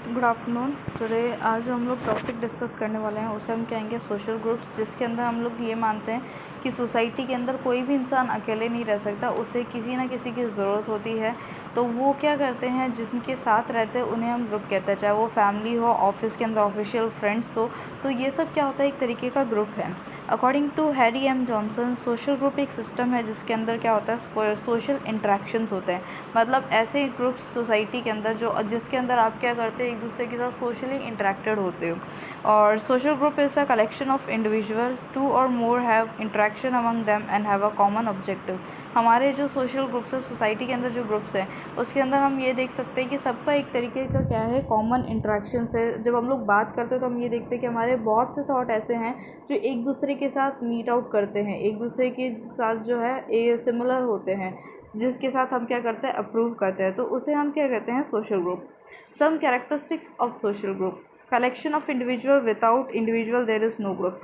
Good afternoon. Today आज हम लोग टॉपिक डिस्कस करने वाले हैं, उसे हम कहेंगे सोशल ग्रुप्स, जिसके अंदर हम लोग ये मानते हैं कि सोसाइटी के अंदर कोई भी इंसान अकेले नहीं रह सकता, उसे किसी ना किसी की ज़रूरत होती है। तो वो क्या करते हैं, जिनके साथ रहते हैं उन्हें हम ग्रुप कहते हैं, चाहे वो फैमिली हो, ऑफिस के अंदर ऑफिशियल फ्रेंड्स हो। तो ये सब क्या होता है, एक तरीके का ग्रुप है। According to Harry M Johnson, social group एक सिस्टम है जिसके अंदर क्या होता है, सोशल इंट्रैक्शंस होते हैं। मतलब ऐसे ग्रुप्स सोसाइटी के अंदर जिसके अंदर आप क्या करते हैं, एक दूसरे के साथ सोशली इंटरेक्टेड होते हो। और social group is a collection of individual, two और more have interaction among them and have a common objective. हमारे जो सोशल ग्रुप्स है, सोसाइटी के अंदर जो ग्रुप्स हैं, उसके अंदर हम ये देख सकते हैं कि सबका एक तरीके का क्या है, कॉमन इंटरेक्शन है। जब हम लोग बात करते हैं तो हम ये देखते हैं कि हमारे बहुत से थॉट ऐसे हैं जो एक दूसरे के साथ मीट आउट करते हैं, एक दूसरे के साथ जो है ये सिमिलर होते हैं, जिसके साथ हम क्या करते हैं, अप्रूव करते हैं। तो उसे हम क्या कहते हैं, social group. Some characteristics of social group: collection of individual, without individual there is no group.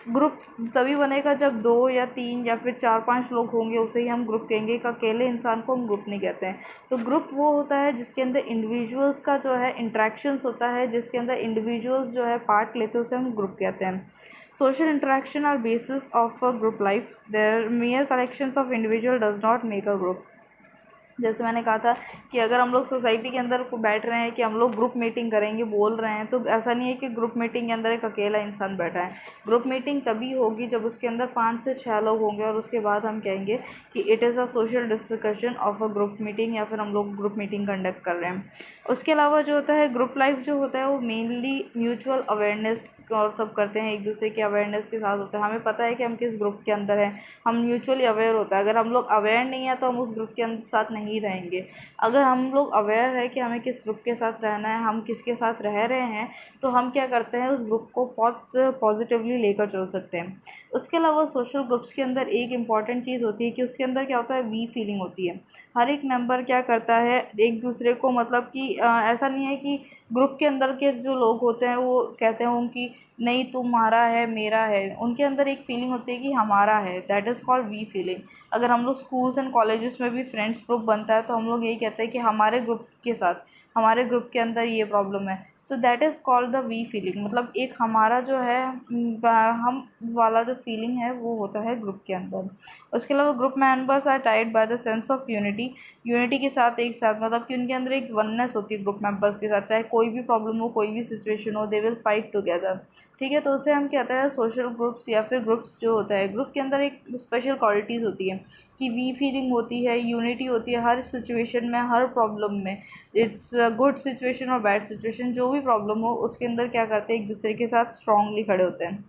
Group तभी बनेगा जब 2 या 3 या फिर 4-5 लोग होंगे, उसे ही हम ग्रुप कहेंगे। एक अकेले इंसान को हम ग्रुप नहीं कहते हैं। तो ग्रुप वो होता है जिसके अंदर इंडिविजुअल्स का जो है इंट्रैक्शंस होता है, जिसके अंदर इंडिविजुअल्स जो है पार्ट लेते हैं, उसे हम ग्रुप कहते हैं। Social interaction are basis of a group life. Their mere collections of individual does not make a group. जैसे मैंने कहा था कि अगर हम लोग सोसाइटी के अंदर को बैठ रहे हैं कि हम लोग ग्रुप मीटिंग करेंगे, बोल रहे हैं, तो ऐसा नहीं है कि ग्रुप मीटिंग के अंदर एक अकेला इंसान बैठा है। ग्रुप मीटिंग तभी होगी जब उसके अंदर 5 से 6 लोग होंगे, और उसके बाद हम कहेंगे कि it is a social discussion of a group meeting, या फिर हम लोग ग्रुप मीटिंग कंडक्ट कर रहे हैं। उसके अलावा जो होता है, ग्रुप लाइफ जो होता है वो मेनली म्यूचुअल अवेयरनेस और सब करते हैं, एक दूसरे के अवेयरनेस के साथ होता है। हमें पता है कि हम किस ग्रुप के अंदर हैं, हम म्यूचुअली अवेयर होता है। अगर हम लोग अवेयर नहीं है तो हम उस ग्रुप के साथ नहीं रहेंगे। अगर हम लोग अवेयर है कि हमें किस ग्रुप के साथ रहना है, हम किसके साथ रह रहे हैं, तो हम क्या करते हैं, उस ग्रुप को बहुत पॉजिटिवली लेकर चल सकते हैं। उसके अलावा सोशल ग्रुप्स के अंदर एक इम्पॉर्टेंट चीज़ होती है कि उसके अंदर क्या होता है, वी फीलिंग होती है। हर एक मेंबर क्या करता है, एक दूसरे को, मतलब कि ऐसा नहीं है कि ग्रुप के अंदर के जो लोग होते हैं वो कहते हैं कि नहीं तुम्हारा है, मेरा है। उनके अंदर एक फीलिंग होती है कि हमारा है, that is called we feeling. अगर हम लोग स्कूल्स एंड कॉलेजेस में भी फ्रेंड्स ग्रुप बनता है तो हम लोग यही कहते हैं कि हमारे ग्रुप के साथ, हमारे ग्रुप के अंदर ये प्रॉब्लम है, तो that is called the we feeling. मतलब एक हमारा जो है हम वाला जो फीलिंग है वो होता है ग्रुप के अंदर। उसके अलावा group members are tied by the sense of unity. Unity के साथ, एक साथ, मतलब कि उनके अंदर एक वननेस होती है ग्रुप मेंबर्स के साथ। चाहे कोई भी प्रॉब्लम हो, कोई भी सिचुएशन हो, दे विल फाइट टुगेदर। ठीक है, तो उसे हम कहते हैं सोशल ग्रुप्स, या फिर ग्रुप्स जो होता है, ग्रुप के अंदर एक स्पेशल क्वालिटीज़ होती है कि वी फीलिंग होती है, यूनिटी होती है हर सिचुएशन में, हर प्रॉब्लम में। इट्स गुड सिचुएशन और बैड सिचुएशन, जो भी प्रॉब्लम हो उसके अंदर क्या करते हैं, एक दूसरे के साथ स्ट्रांगली खड़े होते हैं।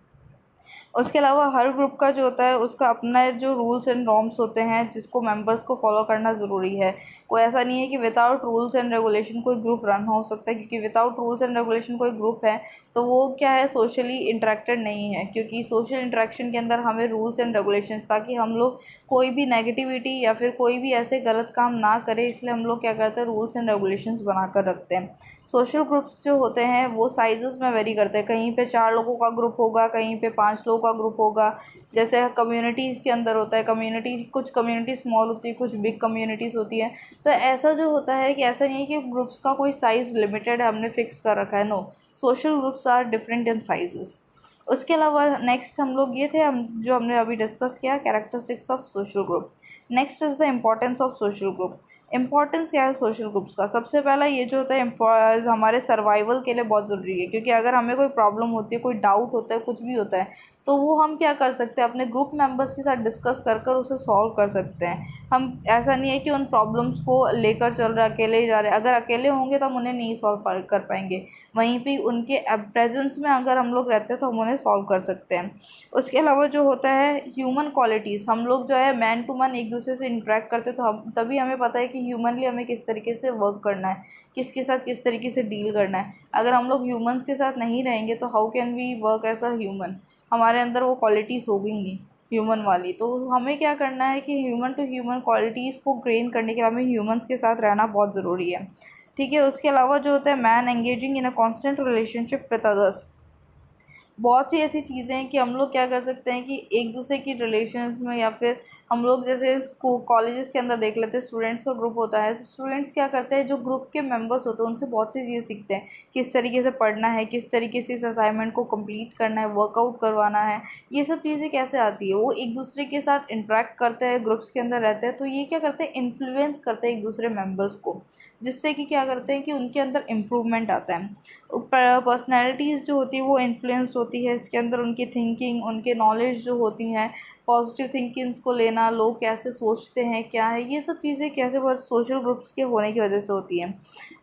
उसके अलावा हर ग्रुप का जो होता है उसका अपना जो रूल्स एंड नॉर्म्स होते हैं, जिसको मेंबर्स को फॉलो करना ज़रूरी है। कोई ऐसा नहीं है कि विदाउट रूल्स एंड रेगुलेशन कोई ग्रुप रन हो सकता है, क्योंकि विदाउट रूल्स एंड रेगुलेशन कोई ग्रुप है तो वो क्या है, सोशली इंटरेक्टेड नहीं है। क्योंकि सोशल इंटरेक्शन के अंदर हमें रूल्स एंड रेगुलेशंस, ताकि हम लोग कोई भी नेगेटिविटी या फिर कोई भी ऐसे गलत काम ना करें, इसलिए हम लोग क्या करते हैं, रूल्स एंड रेगुलेशंस बना कर रखते हैं। सोशल ग्रुप्स जो होते हैं वो साइजेस में वेरी करते हैं, कहीं पे 4 लोगों का ग्रुप होगा, कहीं पे 5 लोगों का ग्रुप होगा। जैसे कम्युनिटीज़ के अंदर होता है, कुछ कम्युनिटी स्मॉल होती है, कुछ बिग कम्युनिटीज़ होती है। तो ऐसा जो होता है कि ऐसा नहीं है कि ग्रुप्स का कोई साइज़ लिमिटेड है, हमने फिक्स कर रखा है, no, social groups are different in sizes. उसके अलावा नेक्स्ट हम लोग ये थे, हमने अभी डिस्कस किया, characteristics of social group. Next is the importance of social group. Importance क्या है सोशल ग्रुप्स का? सबसे पहला ये जो होता है हमारे सर्वाइवल के लिए बहुत ज़रूरी है, क्योंकि अगर हमें कोई प्रॉब्लम होती है, कोई डाउट होता है, कुछ भी होता है, तो वो हम क्या कर सकते हैं, अपने ग्रुप मेंबर्स के साथ डिस्कस कर कर उसे सॉल्व कर सकते हैं। हम ऐसा नहीं है कि उन प्रॉब्लम्स को लेकर चल रहे, अकेले ही जा रहे हैं। अगर अकेले होंगे तो हम उन्हें नहीं सॉल्व कर पाएंगे, वहीं पे उनके प्रेजेंस में अगर हम लोग रहते हैं तो हम उन्हें सॉल्व कर सकते हैं। उसके अलावा जो होता है ह्यूमन क्वालिटीज़, हम लोग जो है मैन टू मैन एक दूसरे से इंटरेक्ट करते हैं, तो हम तभी हमें पता है कि ह्यूमनली हमें किस तरीके से वर्क करना है, किसके साथ किस तरीके से डील करना है। अगर हम लोग ह्यूमंस के साथ नहीं रहेंगे तो how can we work as a human? हमारे अंदर वो क्वालिटीज़ होगी नहीं ह्यूमन वाली। तो हमें क्या करना है कि ह्यूमन टू ह्यूमन क्वालिटीज़ को गेन करने के लिए हमें ह्यूमंस के साथ रहना बहुत ज़रूरी है। ठीक है, उसके अलावा जो होता है man engaging in a constant relationship with others. बहुत सी ऐसी चीज़ें हैं कि हम लोग क्या कर सकते हैं कि एक दूसरे की रिलेशंस में, या फिर हम लोग जैसे स्कूल कॉलेजेस के अंदर देख लेते हैं, स्टूडेंट्स का ग्रुप होता है, तो स्टूडेंट्स क्या करते हैं, जो ग्रुप के मेंबर्स होते हैं उनसे बहुत सी चीज़ें सीखते हैं, किस तरीके से पढ़ना है, किस तरीके से इस असाइनमेंट को कंप्लीट करना है, वर्कआउट करवाना है, ये सब चीज़ें कैसे आती है। वो एक दूसरे के साथ इंटरेक्ट करते हैं, ग्रुप्स के अंदर रहते हैं, तो ये क्या करते हैं, इन्फ्लुएंस करते हैं एक दूसरे मेंबर्स को, जिससे कि क्या करते हैं कि उनके अंदर इम्प्रूवमेंट आता है। पर्सनैलिटीज़ जो होती है वो इन्फ्लुएंस होती है इसके अंदर, उनकी थिंकिंग, उनके नॉलेज जो होती हैं, पॉजिटिव थिंकिंग्स को लेना, लोग कैसे सोचते हैं, क्या है, ये सब चीज़ें कैसे बहुत सोशल ग्रुप्स के होने की वजह से होती हैं।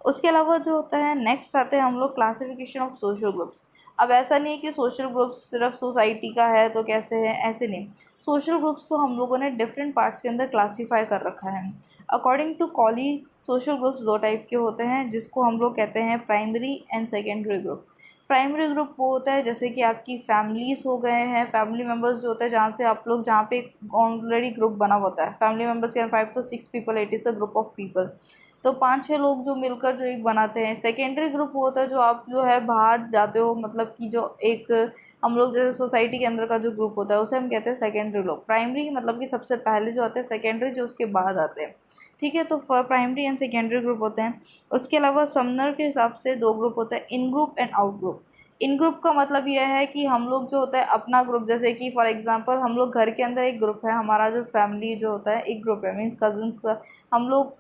उसके अलावा जो होता है, नेक्स्ट आते हैं हम लोग क्लासिफिकेशन ऑफ सोशल ग्रुप्स। अब ऐसा नहीं है कि सोशल ग्रुप्स सिर्फ सोसाइटी का है तो कैसे है, ऐसे नहीं। सोशल ग्रुप्स को हम लोगों ने डिफरेंट पार्ट्स के अंदर क्लासीफाई कर रखा है। अकॉर्डिंग टू कॉली, सोशल ग्रुप्स दो टाइप के होते हैं, जिसको हम लोग कहते हैं primary and secondary group. Primary group वो होता है जैसे कि आपकी फैमिलीज़ हो गए हैं, फैमिली मेम्बर्स जो होते हैं जहाँ से आप लोग, जहाँ पे ऑलरेडी ग्रुप बना होता है, फैमिली मेम्बर्स के 5 to 6 people, it is a group of people, तो 5-6 लोग जो मिलकर जो एक बनाते हैं। सेकेंडरी ग्रुप वो होता है जो आप जो है बाहर जाते हो, मतलब कि जो एक हम लोग जैसे सोसाइटी के अंदर का जो ग्रुप होता है उसे हम कहते हैं सेकेंडरी ग्रुप। प्राइमरी मतलब कि सबसे पहले जो होते हैं, सेकेंडरी जो उसके बाद आते हैं, ठीक है। तो प्राइमरी एंड सेकेंडरी ग्रुप होते हैं। उसके अलावा समनर के हिसाब से 2 ग्रुप होते हैं, in group and out group. In group का मतलब यह है कि हम लोग जो होता है अपना ग्रुप, जैसे कि फॉर एग्जांपल हम लोग घर के अंदर एक ग्रुप है, हमारा जो फैमिली जो होता है एक ग्रुप है, मीन्स कज़न्स का हम लोग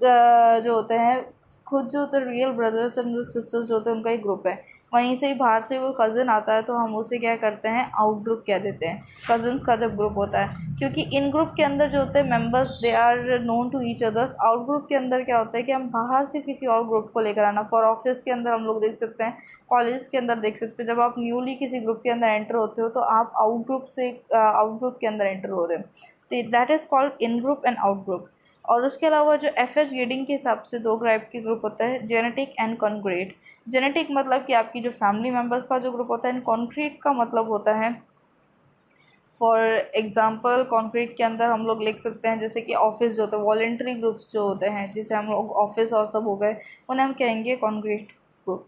जो होते हैं, खुद जो होते हैं रियल ब्रदर्स एंड सिस्टर्स जो होते हैं उनका एक ग्रुप है। वहीं से ही बाहर से कोई कज़न आता है तो हम उसे क्या करते हैं, आउट ग्रुप कह देते हैं, कज़न्स का जब ग्रुप होता है। क्योंकि इन ग्रुप के अंदर जो होते हैं members, they are known to each others. Out group के अंदर क्या होता है कि हम बाहर से किसी और ग्रुप को लेकर आना, फॉर ऑफिस के अंदर हम लोग देख सकते हैं, कॉलेज के अंदर देख सकते हैं, जब आप न्यूली किसी ग्रुप के अंदर एंटर होते हो तो आप आउट ग्रुप से आउट ग्रुप के अंदर एंटर हो रहे हैं, तो that is called in group and out group. और उसके अलावा जो एफ.एच. गिडिंग के हिसाब से 2 टाइप के ग्रुप होता है, जेनेटिक एंड कॉन्क्रीट। जेनेटिक मतलब कि आपकी जो फैमिली मेम्बर्स का जो ग्रुप होता है, एंड कॉन्क्रीट का मतलब होता है, फॉर एग्ज़ाम्पल कॉन्क्रीट के अंदर हम लोग लिख सकते हैं जैसे कि ऑफिस जो होता है, वॉलंटरी ग्रुप्स जो होते हैं, जिसे हम लोग ऑफिस और सब हो गए, उन्हें हम कहेंगे कॉन्क्रीट ग्रुप।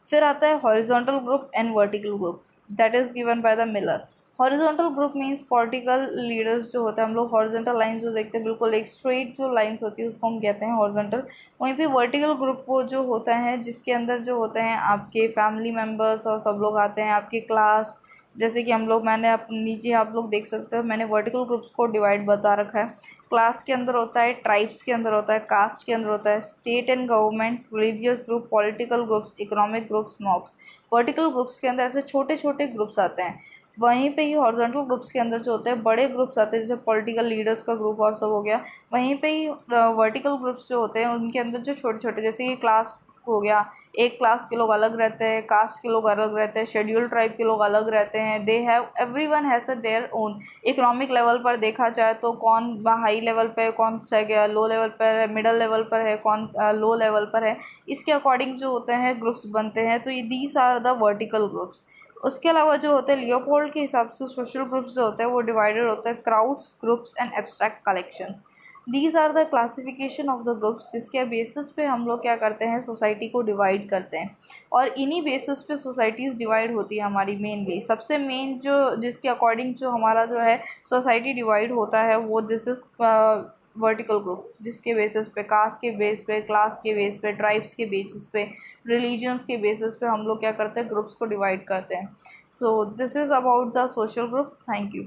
फिर आता है horizontal group and vertical group, that is given by the Miller. Horizontal group means political leaders जो होता है, हम लोग हॉरिजॉन्टल लाइंस जो देखते हैं, बिल्कुल एक स्ट्रेट जो लाइंस होती है उसको हम कहते हैं हॉरिजॉन्टल। वहीं पे वर्टिकल ग्रुप वो जो होता है जिसके अंदर जो होते हैं आपके फैमिली मेम्बर्स और सब लोग आते हैं, आपके क्लास, जैसे कि हम लोग, मैंने नीचे आप लोग देख सकते हो, मैंने वर्टिकल ग्रुप्स को डिवाइड बता रखा है। क्लास के अंदर होता है, ट्राइब्स के अंदर होता है, कास्ट के अंदर होता है, state and government, religious group, political groups, economic groups, mobs. Vertical groups के अंदर ऐसे छोटे छोटे ग्रुप्स आते हैं। वहीं पे ही हॉरिजॉन्टल ग्रुप्स के अंदर जो होते हैं बड़े ग्रुप्स आते हैं, जैसे पॉलिटिकल लीडर्स का ग्रुप और सब हो गया। वहीं पे ही वर्टिकल ग्रुप्स जो होते हैं उनके अंदर जो छोटे छोटे, जैसे कि क्लास हो गया, एक क्लास के लोग अलग रहते हैं, कास्ट के लोग अलग रहते हैं, शेड्यूल ट्राइब के लोग अलग रहते हैं, they have everyone has their own. Economic level पर देखा जाए तो कौन हाई लेवल पे है, कौन लो लेवल पर है, मिडल लेवल पर है, कौन लो लेवल पर है, इसके अकॉर्डिंग जो होते हैं ग्रुप्स बनते हैं। तो ये these are the vertical groups. उसके अलावा जो होते हैं लियोपोल्ड के हिसाब से सोशल ग्रुप्स जो होते हैं वो डिवाइडेड होते हैं crowds, groups and abstract collections. These are the classification of the groups, जिसके बेसिस पे हम लोग क्या करते हैं, सोसाइटी को डिवाइड करते हैं। और इन्हीं बेसिस पे सोसाइटीज़ डिवाइड होती है हमारी। मेनली सबसे मेन जो जिसके अकॉर्डिंग जो हमारा जो है सोसाइटी डिवाइड होता है वो दिस इज़ वर्टिकल ग्रुप, जिसके बेसिस पे, कास्ट के बेस पे, क्लास के बेस पे, ट्राइब्स के बेसिस पे, रिलीजन्स के बेसिस पे हम लोग क्या करते हैं, ग्रुप्स को डिवाइड करते हैं। So this is about the social group. Thank you.